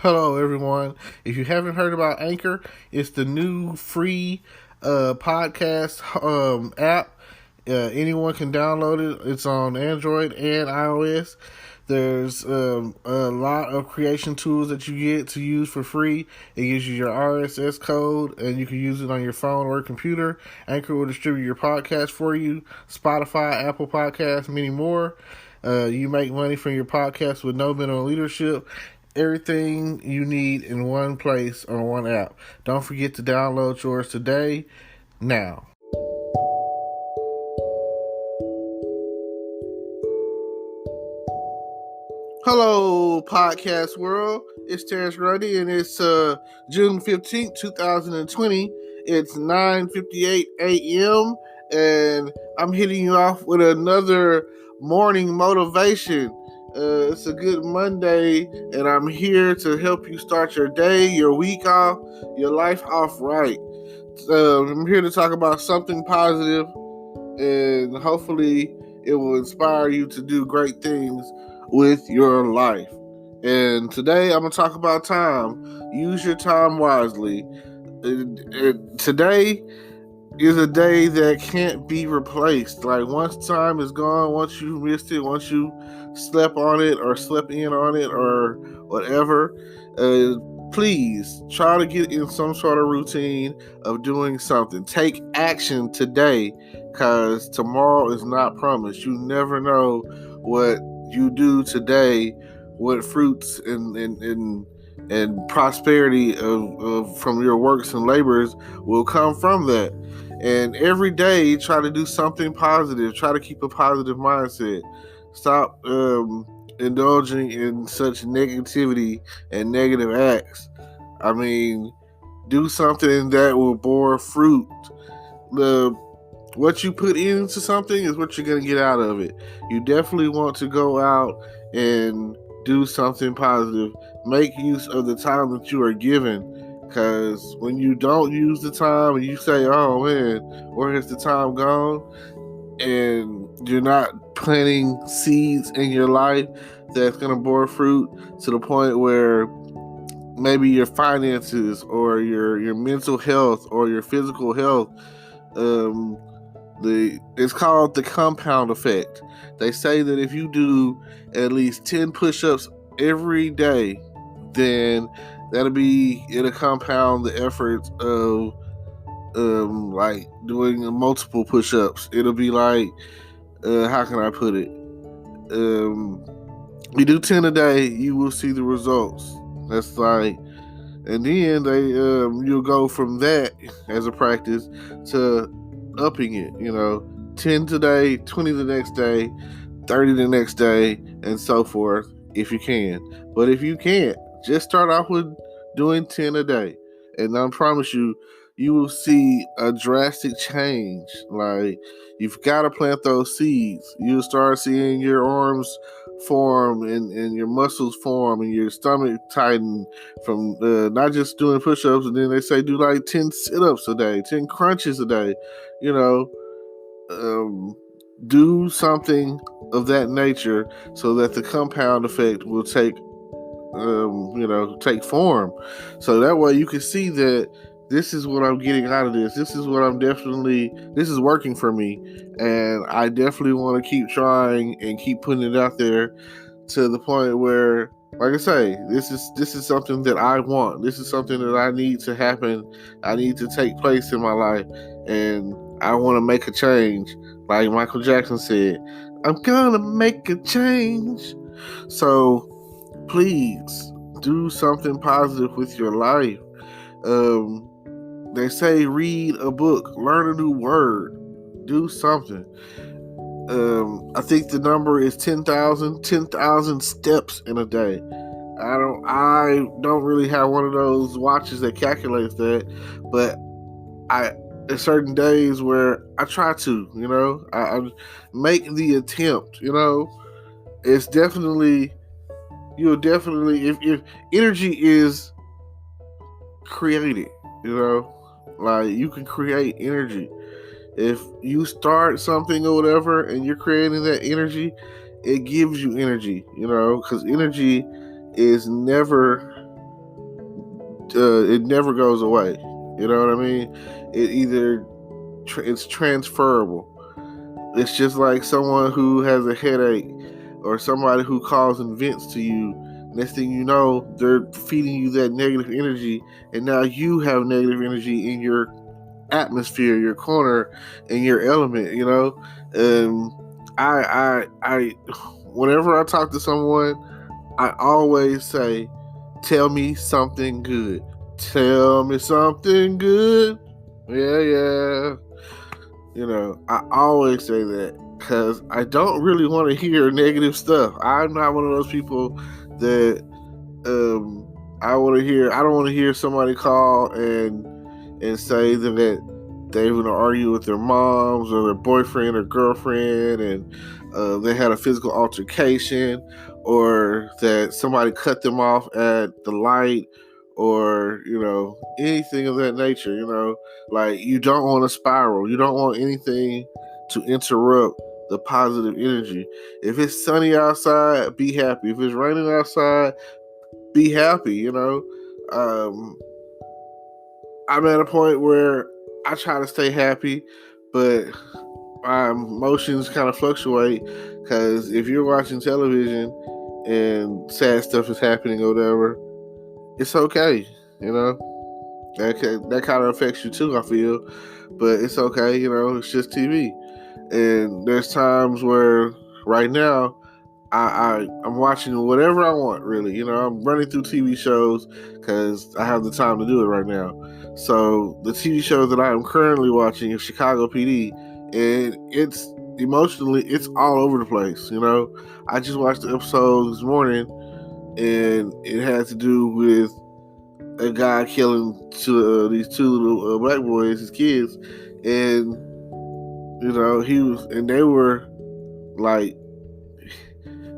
Hello, everyone. If you haven't heard about Anchor, it's the new free podcast app. Anyone can download it. It's on Android and iOS. There's a lot of creation tools that you get to use for free. It gives you your RSS code, and you can use it on your phone or computer. Anchor will distribute your podcast for you. Spotify, Apple Podcasts, many more. You make money from your podcast with no minimum leadership. Everything you need in one place on one app. Don't forget to download yours today, now. Hello, podcast world. It's Terrence Grundy, and it's June 15th, 2020. It's 9:58 a.m., and I'm hitting you off with another morning motivation. It's a good Monday, and I'm here to help you start your day, your week off, your life off right. I'm here to talk about something positive, and hopefully it will inspire you to do great things with your life. And today I'm going to talk about time. Use your time wisely. Today is a day that can't be replaced. Like, once time is gone, once you missed it, once you slept on it or slept in on it or whatever, please try to get in some sort of routine of doing something. Take action today, because tomorrow is not promised. You never know what you do today, what fruits and prosperity of from your works and labors will come from that. And every day, try to do something positive. Try to keep a positive mindset. Stop indulging in such negativity and negative acts. I mean, do something that will bore fruit. What you put into something is what you're going to get out of it. You definitely want to go out and do something positive. Make use of the time that you are given. Because when you don't use the time and you say, oh man, where has the time gone? And you're not planting seeds in your life that's going to bore fruit to the point where maybe your finances or your mental health or your physical health, it's called the compound effect. They say that if you do at least 10 push-ups every day, then it'll compound the efforts of like doing multiple push-ups. It'll be like, how can I put it? You do 10 a day, you will see the results. That's like, and then you'll go from that as a practice to upping it. 10 today, 20 the next day, 30 the next day, and so forth, if you can. But if you can't, just start off with doing 10 a day, and I promise you, you will see a drastic change. Like, you've got to plant those seeds. You'll start seeing your arms form and your muscles form and your stomach tighten from not just doing push-ups. And then they say do like 10 sit-ups a day, 10 crunches a day. Do something of that nature so that the compound effect will take form. So that way you can see that this is what I'm getting out of this. This is working for me. And I definitely want to keep trying and keep putting it out there to the point where, like I say, this is something that I want. This is something that I need to happen. I need to take place in my life. And I want to make a change. Like Michael Jackson said, I'm gonna make a change. So please do something positive with your life. They say read a book, learn a new word, do something. I think the number is 10,000 steps in a day. I don't really have one of those watches that calculates that, but there's certain days where I try to, I make the attempt. It's definitely, if energy is created, like, you can create energy. If you start something or whatever and you're creating that energy, it gives you energy, because energy is never it never goes away. You know what I mean? It's transferable. It's just like someone who has a headache or somebody who calls and vents to you. Next thing you know, they're feeding you that negative energy, and now you have negative energy in your atmosphere, your corner, and your element. You know, whenever I talk to someone, I always say, "Tell me something good. Tell me something good." Yeah. You know, I always say that because I don't really want to hear negative stuff. I'm not one of those people that I want to hear. I don't want to hear somebody call and say that they were going to argue with their moms or their boyfriend or girlfriend, and they had a physical altercation, or that somebody cut them off at the light, or anything of that nature. Like, you don't want to spiral. You don't want anything to interrupt the positive energy. If it's sunny outside, be happy. If it's raining outside, be happy. I'm at a point where I try to stay happy, but my emotions kind of fluctuate, because if you're watching television and sad stuff is happening or whatever, it's okay. That kind of affects you too, I feel, but it's okay. It's just TV. And there's times where, right now, I'm watching whatever I want, really. I'm running through TV shows because I have the time to do it right now. So the TV show that I am currently watching is Chicago PD, and it's all over the place. I just watched the episode this morning, and it had to do with a guy killing these two little black boys, his kids, and they were like,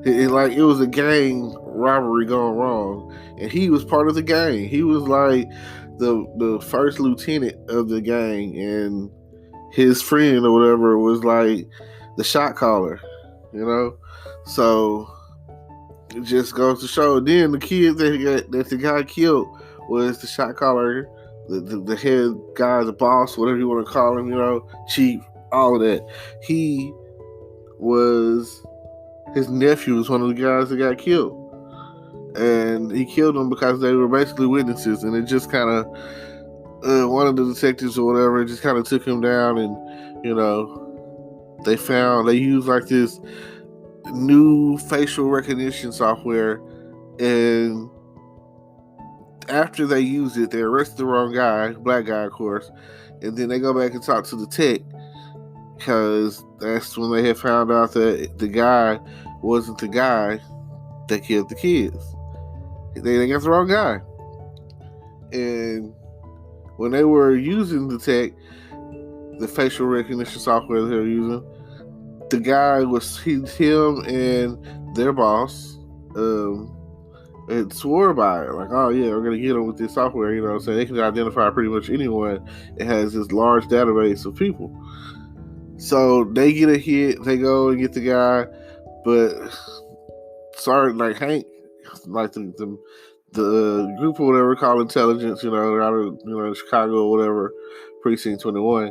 it was a gang robbery gone wrong, and he was part of the gang. He was like the first lieutenant of the gang, and his friend or whatever was like the shot caller. So it just goes to show. Then the kid that the guy killed was the shot caller, the head guy, the boss, whatever you want to call him. Chief, all of that. His nephew was one of the guys that got killed. And he killed them because they were basically witnesses. And it just kind of, one of the detectives or whatever, just kind of took him down. And, they used like this new facial recognition software. And after they used it, they arrested the wrong guy, black guy, of course. And then they go back and talk to the tech, because that's when they had found out that the guy wasn't the guy that killed the kids. They got the wrong guy. And when they were using the tech, the facial recognition software they were using, the guy was him and their boss and swore by it. Like, oh yeah, we're going to get them with this software, so they can identify pretty much anyone. It has this large database of people. So they get a hit, they go and get the guy, but like Hank, like the group or whatever called intelligence, out of Chicago or whatever, precinct 21,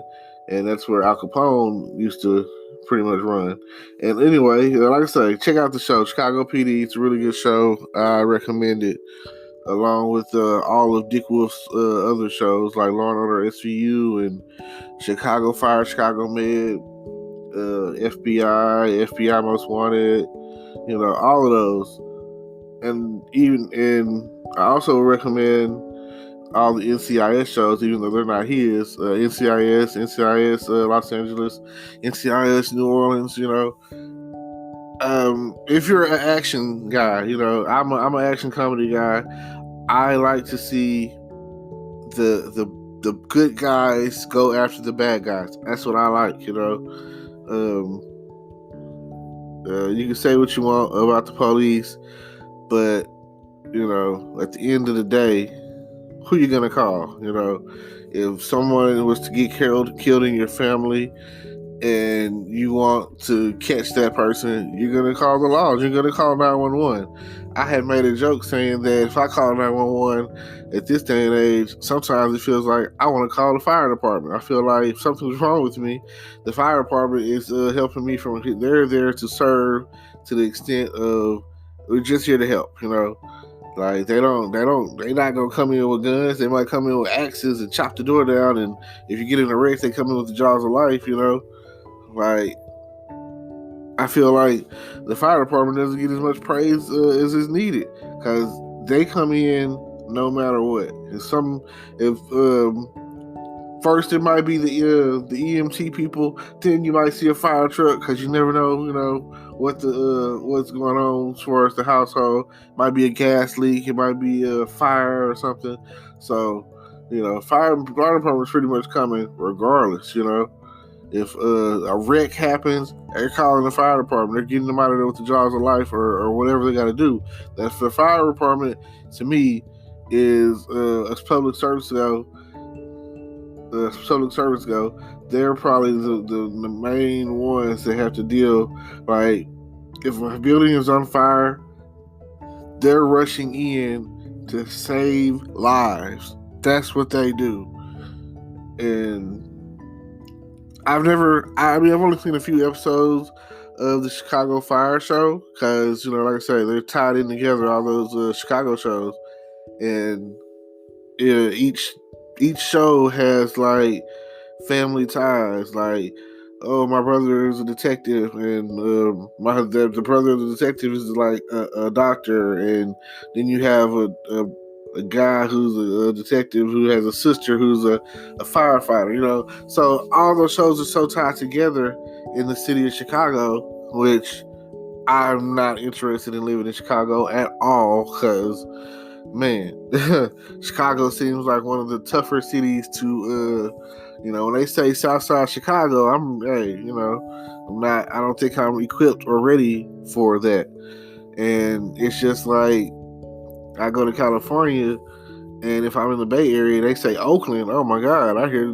and that's where Al Capone used to pretty much run. And anyway, like I say, check out the show, Chicago PD. It's a really good show. I recommend it, along with all of Dick Wolf's other shows like Law and Order SVU and Chicago Fire, Chicago Med, FBI Most Wanted, all of those. And I also recommend all the NCIS shows, even though they're not his. NCIS Los Angeles, NCIS New Orleans. If you're an action guy, I'm an action comedy guy. I like to see the good guys go after the bad guys. That's what I like. You can say what you want about the police, but at the end of the day, who you gonna call? If someone was to get killed in your family, and you want to catch that person, you're going to call the laws. You're going to call 911. I had made a joke saying that if I call 911 at this day and age, sometimes it feels like I want to call the fire department. I feel like if something's wrong with me, the fire department is helping me from, they're there to serve to the extent of, we're just here to help, Like they're not gonna come in with guns. They might come in with axes and chop the door down. And if you get in a wreck, they come in with the jaws of life. Like I feel like the fire department doesn't get as much praise as is needed because they come in no matter what. If first it might be the EMT people, then you might see a fire truck because you never know what's going on as far as the household. Might be a gas leak, it might be a fire or something. So fire department's pretty much coming regardless. If a wreck happens, they're calling the fire department. They're getting them out of there with the jaws of life or whatever they got to do. That's the fire department. To me, is as public service go. They're probably the main ones that have to deal. Like if a building is on fire, they're rushing in to save lives. That's what they do. And I've only seen a few episodes of the Chicago Fire Show because, like I say, they're tied in together, all those Chicago shows. And each show has, like, family ties. Like, oh, my brother is a detective, and the brother of the detective is, like, a doctor. And then you have a guy who's a detective who has a sister who's a firefighter, So all those shows are so tied together in the city of Chicago, which I'm not interested in living in Chicago at all because, man, Chicago seems like one of the tougher cities to, when they say Southside Chicago, I don't think I'm equipped or ready for that. And it's just like, I go to California, and if I'm in the Bay Area, they say Oakland. Oh my God, I hear,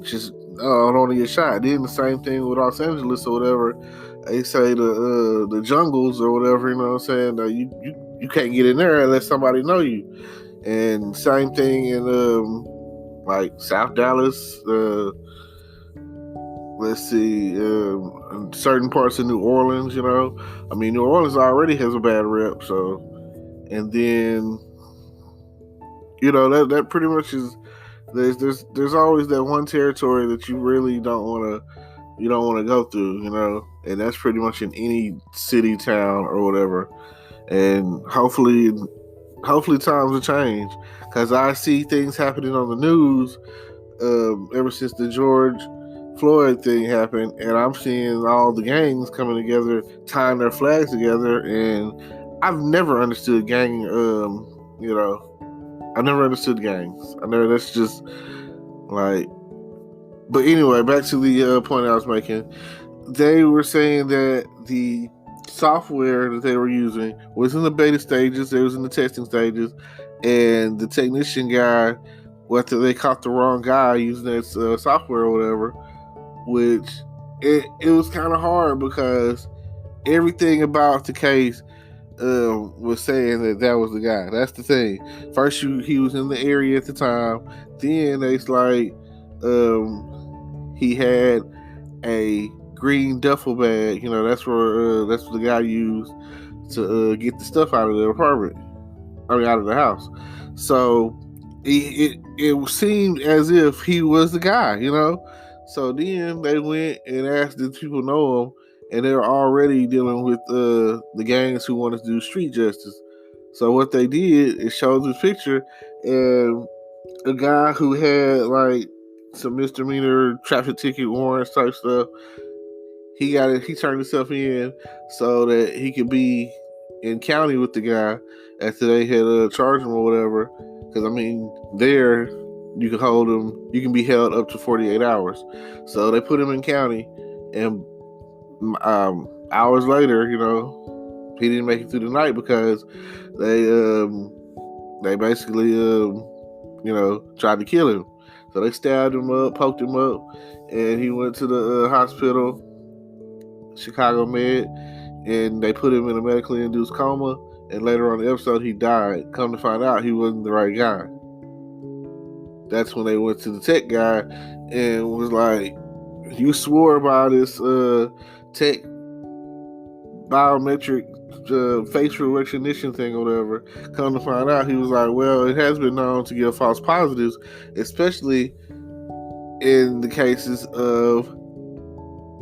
just I don't want to get shot. Then the same thing with Los Angeles or whatever. They say the jungles or whatever. You know what I'm saying? You can't get in there unless somebody know you. And same thing in like South Dallas. Let's see, certain parts of New Orleans. New Orleans already has a bad rep. So, and then that pretty much is. There's always that one territory that you really don't want to go through, and that's pretty much in any city, town, or whatever. And hopefully times will change because I see things happening on the news ever since the George Floyd thing happened, and I'm seeing all the gangs coming together, tying their flags together, and I've never understood gang. I never understood gangs. That's just like. But anyway, back to the point I was making. They were saying that the software that they were using was in the beta stages, it was in the testing stages, and the technician guy, whether they caught the wrong guy using that software or whatever, which it was kind of hard because everything about the case was saying that was the guy. That's the thing. First, he was in the area at the time. Then it's like he had a green duffel bag. That's what the guy used to get the stuff out of the apartment. Out of the house. So it seemed as if he was the guy. So then they went and asked if people know him. And they're already dealing with the gangs who wanted to do street justice. So what they did is show this picture, and a guy who had like some misdemeanor traffic ticket warrants type stuff, he turned himself in so that he could be in county with the guy after they had charged him or whatever. Because there you can hold him, you can be held up to 48 hours. So they put him in county, and hours later, he didn't make it through the night because they basically tried to kill him. So they stabbed him up, poked him up, and he went to the hospital, Chicago Med, and they put him in a medically induced coma. And later on the episode, he died. Come to find out, he wasn't the right guy. That's when they went to the tech guy and was like, "You swore by this tech biometric facial recognition thing or whatever." Come to find out, he was like, "Well, it has been known to give false positives, especially in the cases of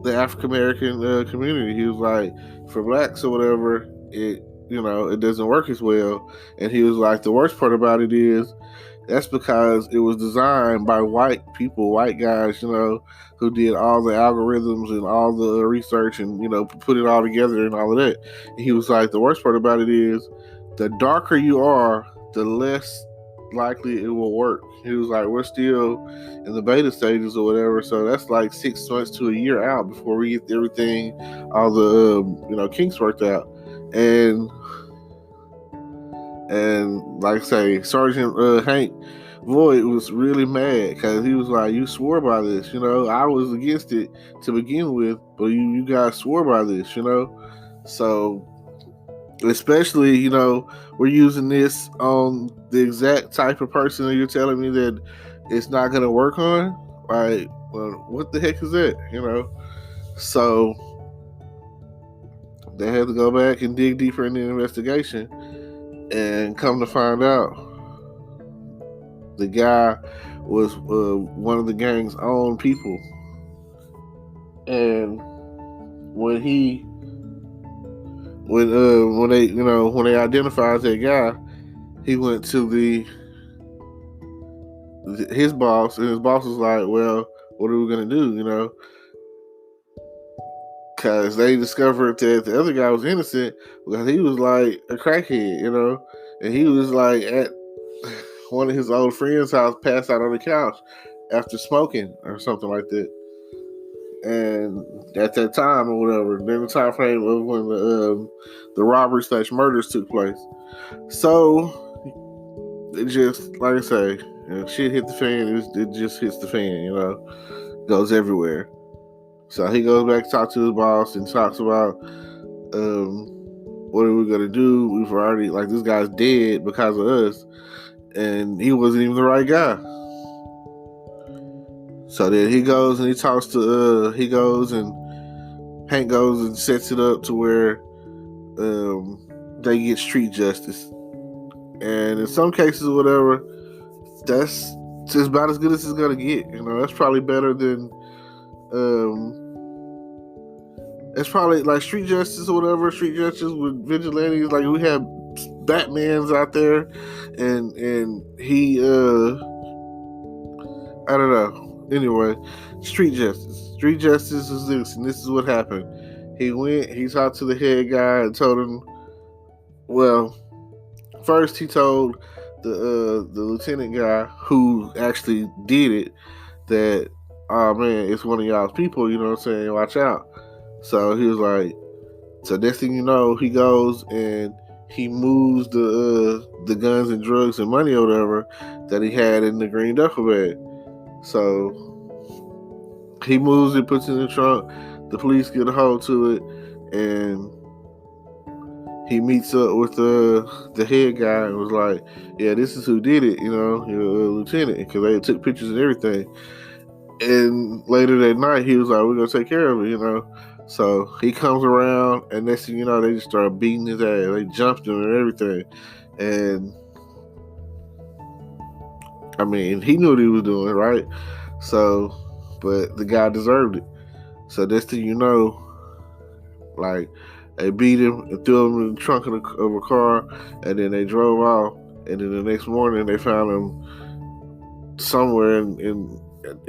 the African American community." He was like, "For blacks or whatever, it doesn't work as well." And he was like, "The worst part about it is that's because it was designed by white people, white guys, who did all the algorithms and all the research and, put it all together and all of that." And he was like, "The worst part about it is the darker you are, the less likely it will work." He was like, "We're still in the beta stages or whatever, so that's like 6 months to a year out before we get everything, all the kinks worked out." And like I say, Sergeant Hank Voight was really mad because he was like, "You swore by this, I was against it to begin with, but you guys swore by this, So especially, we're using this on the exact type of person that you're telling me that it's not going to work on. Like, well, what the heck is that, So they had to go back and dig deeper in the investigation. And come to find out, the guy was one of the gang's own people. And when they identified that guy, he went to his boss, and his boss was like, "Well, what are we gonna do?" Because they discovered that the other guy was innocent because he was like a crackhead, and he was like at one of his old friends' house, passed out on the couch after smoking or something like that. And at that time or whatever, during the time frame of when the robbery / murders took place. So it just, like I say, shit hit the fan. It just hits the fan, goes everywhere. So he goes back to talk to his boss and talks about what are we gonna do? We've already, like, this guy's dead because of us, and he wasn't even the right guy. So then he goes and he talks to Hank goes and sets it up to where they get street justice. And in some cases or whatever, that's just about as good as it's gonna get. That's probably better than it's probably like street justice or whatever. Street justice with vigilantes, like we have Batman's out there, and he I don't know. Anyway, street justice. Street justice is this, and this is what happened. He talked to the head guy and told him, well, first he told the lieutenant guy who actually did it that, "Oh man, it's one of y'all's people, you know what I'm saying? Watch out." So he was like, so next thing you know, he goes and he moves the guns and drugs and money or whatever that he had in the green duffel bag. So he moves it, puts it in the trunk. The police get a hold to it, and he meets up with the head guy and was like, "Yeah, this is who did it, lieutenant," because they took pictures and everything. And later that night, he was like, "We're gonna take care of it," So he comes around, and next thing you know, they just start beating his ass. They jumped him and everything. And I mean, he knew what he was doing, right? So, but the guy deserved it. So next thing you know, like, they beat him and threw him in the trunk of a car, and then they drove off. And then the next morning, they found him somewhere in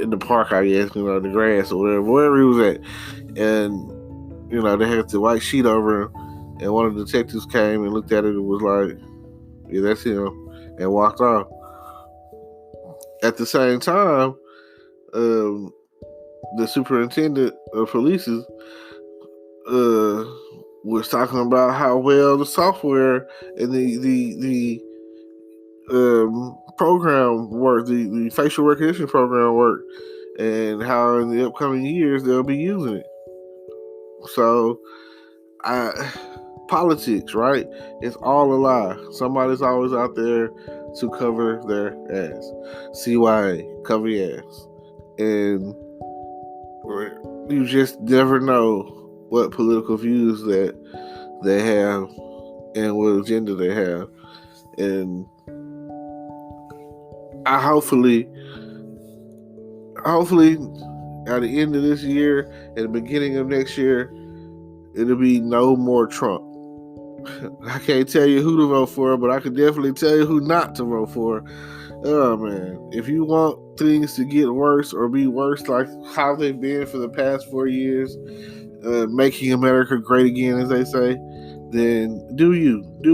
the park, I guess, the grass or wherever he was at. And, they had the white sheet over him, and one of the detectives came and looked at it and was like, "Yeah, that's him," and walked off. At the same time, the superintendent of police was talking about how well the software and the program work, the facial recognition program work, and how in the upcoming years they'll be using it. So, politics, right? It's all a lie. Somebody's always out there to cover their ass. CYA, cover your ass. And you just never know what political views that they have and what agenda they have. And I hopefully at the end of this year and the beginning of next year, it'll be no more Trump. I can't tell you who to vote for, but I can definitely tell you who not to vote for. Oh man, if you want things to get worse or be worse like how they've been for the past 4 years, making America great again, as they say, then do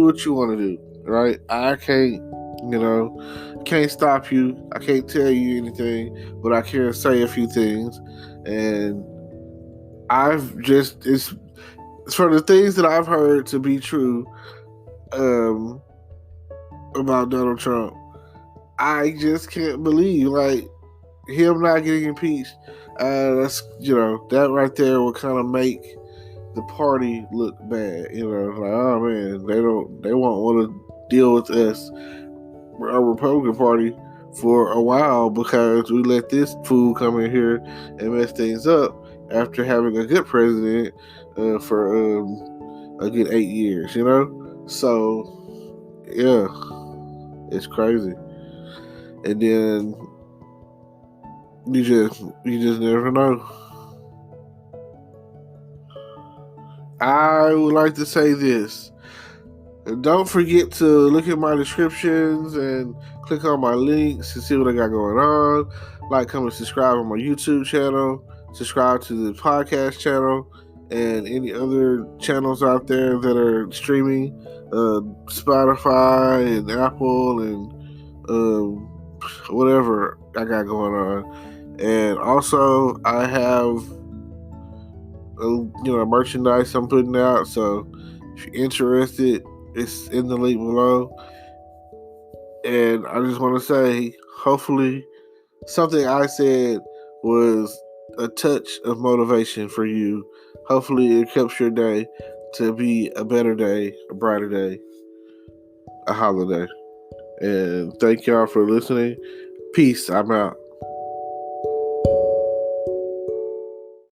what you want to do, right? I can't, can't stop you. I can't tell you anything, but I can say a few things, and it's for the things that I've heard to be true about Donald Trump. I just can't believe like him not getting impeached. That's that right there will kind of make the party look bad. Like, oh man, they won't want to deal with us, our Republican Party, for a while because we let this fool come in here and mess things up after having a good president for a good 8 years. So yeah, it's crazy. And then you just never know. I would like to say this. Don't forget to look at my descriptions and click on my links to see what I got going on. Like, comment, subscribe on my YouTube channel. Subscribe to the podcast channel and any other channels out there that are streaming. Spotify and Apple and whatever I got going on. And also, I have merchandise I'm putting out. So if you're interested, it's in the link below. And I just want to say, hopefully, something I said was a touch of motivation for you. Hopefully, it helps your day to be a better day, a brighter day, a holiday. And thank y'all for listening. Peace. I'm out.